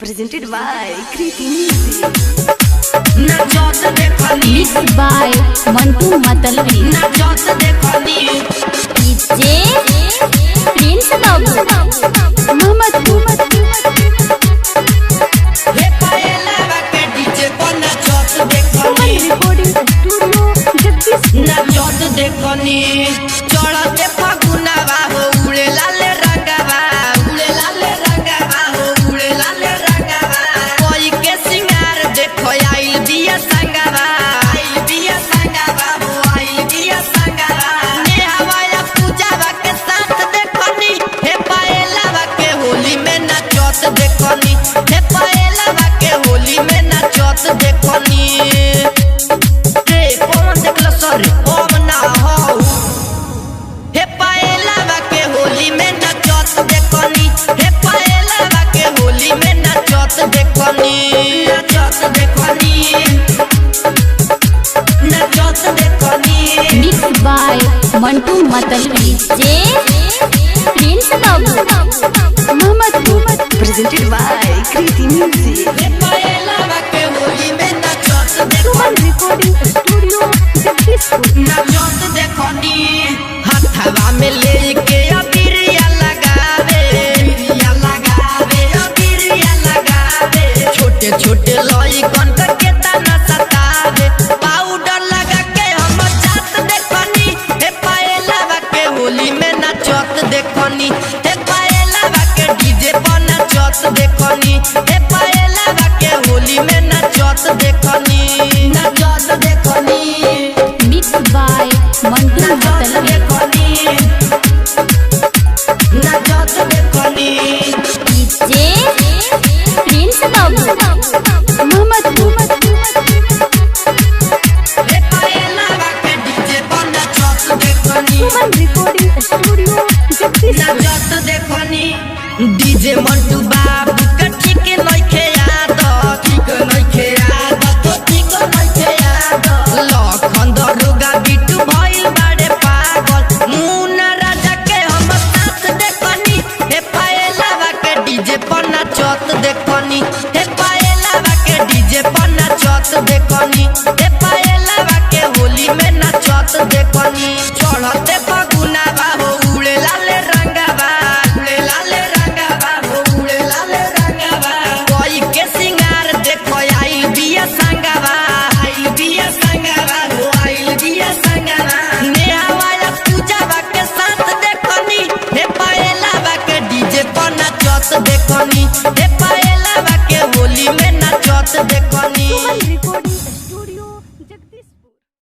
presented by Kriti Music. Mixed by Mantu Matalvi. DJ Prince Babu Mohammadpur. Recording studio देखनी चढ़ते फगुनावा हो उड़े लाले रंगावा हो उड़े लाले रंगावा कोई के सिंगार देखो आइल बिया संगावा हो आइल बिया संगावा नेहावा पूजावा के साथ देखनी हे पायलावा के होली में नाचत देखनी हे पायलावा के होली में नाचत देखनी रे कौन देखला sorry Mixed by Mantu Matalvi. DJ Prince Babu Mohammadpur. Presented by Kriti Music. Recording studio हथवा में लेके अबीरिया लगावे छोटे छोटे लइकन के तना सतावे पाउडर लगा के हम जात देखनी हे पायलावा के होली में नाचत देखनी हे पायलावा के डीजे पर नाचत देखनी।